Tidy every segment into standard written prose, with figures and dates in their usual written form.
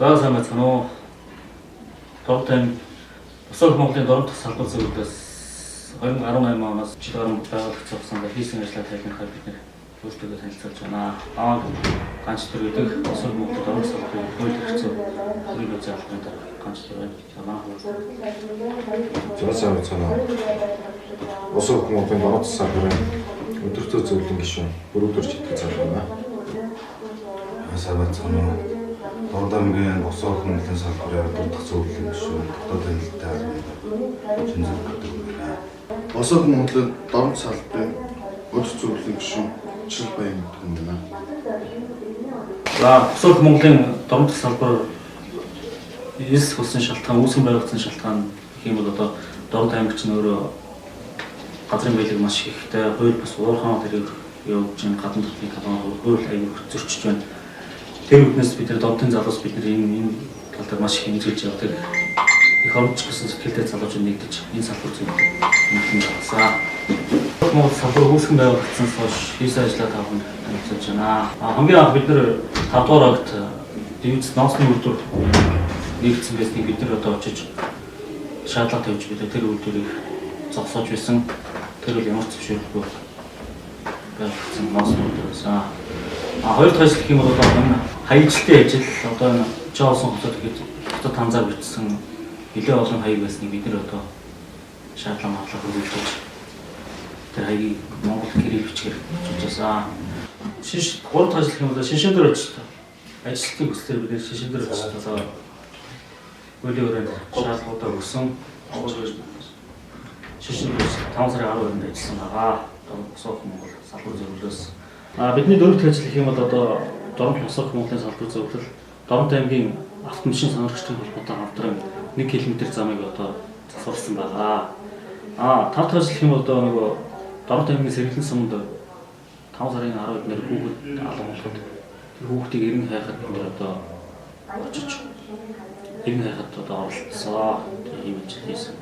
За сайн байна уу? Дортой Босоо Монголын дорд салбар зөвлөдөөс 2018 оноос жил орон байгуулагч цогцсонд хийсэн ажлаа тайлбарлахаар бид нэр өөрсдөө танилцуулж байна. Ганц төр гэдэг Босоо Монголын дорд салбарын хууль хэрэгцээ хөрөг үзээ авахын дараа ганц төр байна. Зурсан цанаа. Босоо Монголын дорд салбарын өдөртөө зөвлөн гишүүн бүрүүдэрч итгэж байна. Асаа цанаа. Дорд аймгийн Босоо Монголын салбарын өдөртөө зөвлөн гишүүн дотоод танилттай шинжлэх ухааны байна. Босоо Монголын дорд салбарын өдөртөө зөвлөн гишүүн Чил Баян байна. За Босоо Монголын дорд салбар эс хүссэн шалтгаан, үүсгэн байгуулсан шалтгаан гэх юм бол одоо дорд аймагч нь өөрөө газрын байлиг маш ихтэй, хууль бас уурхаан тэрийг явуулж байгаа гадна дотны канал хууль аяг зөрчиж байна. Тэр үднээс бид нар дордын залуус бид нар энэ тал дээр маш их хэмжиж явдаг. Их оромч гэсэн сэтгэлтэй залуучууд нэгдэж энэ салбар зөвлөж нэгэн болсон. Монгол салбар үүсгэн байгуулагдсанаас хойш хийсэн ажлаа тавхан танилцуулж байна. Хамгийн анх бид нар 5 дугаар агт дэвс ноосны үйлдвэр нэгдсэн байсныг бид нар одоо очиж шаардлага тавьж бид тэр үйлдвэрийг зогсоож байсан. Тэр бол ямар ч зөвшөөрөлгүй байгуулсан ноосны үйлдвэр байсан. Хоёр дахь ажил гэх юм бол одоо хаягчлалын ажил одоо энэ Жоосон хотод ихэд хотод танзаар бичсэн нэлээд олон хаяг байсныг бид нар одоо шаардлага матлах хөрвүүлж тэр хаягийг Монгол гэрээ бичгээр бичижсэн. Гурав дахь ажил гэх юм бол шишин дээр очиж ажилтны хүслээр бид шишин дээр очиж одоо хуулийн шаардлагуудаа өгсөн. Шишин 5 сарын 12-нд ажилласан байгаа. Босоо Монгол салбар зөвлөлөөс бидний дөрөвт ажил гэх юм бол одоо Дорд Босоо Монголын салбар зөвлөл Дорд аймгийн автомашин сонирхчдын холбоотой хамтран 1 км замыг одоо засварсан байгаа. 5 дахь ажил гэх юм бол одоо нөгөө Дорд аймгийн Сэргэлэн сумд 5 сарын 12-нд нэр хүүхэд алга болоход тэр хүүхдийг эрен хайхад бид нэр одоо очиж эрен хайхад одоо оролцсон ийм ажил хийсэн.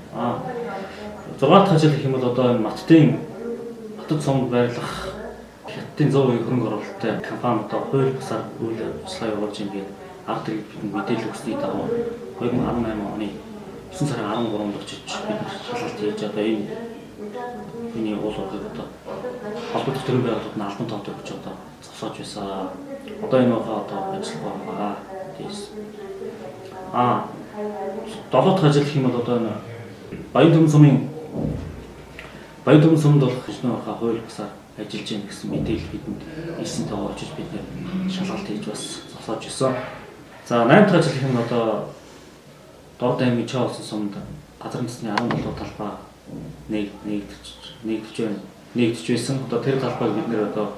6 дахь ажил гэх юм бол одоо энэ Матад сумд байрлах Хятадын 100% хөрөнгө оруулалттай компани одоо хууль бусаар үйл ажиллагаа явуулж байгаа гэдэг арга зэрэг бидэнд мэдээлэл өгсөний дагуу 2018 оны 9 сарын 13-нд очиж бид шалгалт хийж одоо энэ уул уурхайг одоо холбогдох төрийн байгууллагууд нь албан тоотой өгч одоо зогсоож байсан. Одоо энэ ухаан одоо ажиллах байгаа. Тийс. 7 дахь ажил гэх юм бол одоо энэ Баян Төмөн сумд болох хэвчнээ ухаан хууль бусаар ажиллаж байна гэсэн мэдээлэл бидэнд ирсэнтэй очиж бид шалгалт хийж бас зогсоож ирсэн. За 8 дахь ажил гэх юм одоо Дорд аймгийн Чоолсон сумд газар нутгийн 17 талбай нэгдэж байсан. Одоо тэр талбайг бид нэр одоо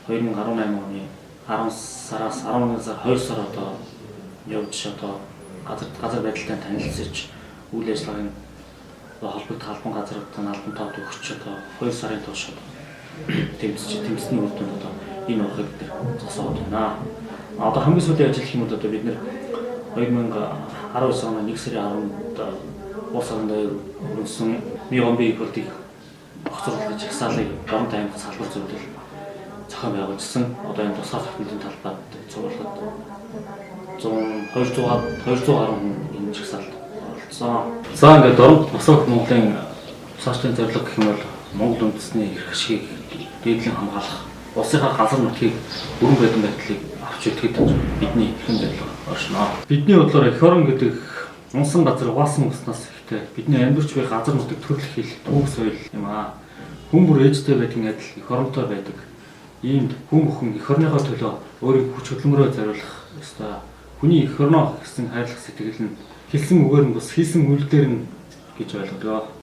2018 оны 10 сараас 11 сар 2 сар одоо явж одоо газар байдалтай танилцж үйл ажиллагааг холбогдох албан газруудын албан тоод өгч одоо 2 сарын турш тэмцэсний үр дүнд одоо энэ ухааг дээр зогсоод байна. Одоо хамгийн сүүлийн ажил гэх юм бол одоо бид нэр 2019 оны 1 сарын 10-нд улс орон дээр өргөнсөн Мигомби ипотек огцруулах жагсаалыг Дорд аймгийн салбар зөвлөл зохион байгуулсан. Одоо энэ тусгай захидлын талбайд цуглаад 200 гаруй энэ жагсаалд оролцсон. За ингээд Дорд Босоо Монголын цаашдын зорилго гэх юм бол Монгол үндэсний эрх ашгийг дээдлэн хамгаалах, улсынхаа газар нутгийг бүрэн байдсан байдлыг авч идэхэд бидний ихэн зорилго оршино. Бидний бодлоор эх орон гэдэг унсан газар угаасан уснаас ихтэй бидний амьдарч буй газар нутаг төрөл хэл түүх соёл юм аа. Хүн бүр ээжтэй байдгийн адил эх оронтой байдаг. Иймд хүн бүхэн эх орныхоо төлөө өөрийн хүч хөдөлмөрөө зориулах ёстой. Хүний эх орноо гэсэн хайрлах сэтгэл нь хэлсэн үгээр нь бус хийсэн үйлдэлээр нь гэж ойлгодог.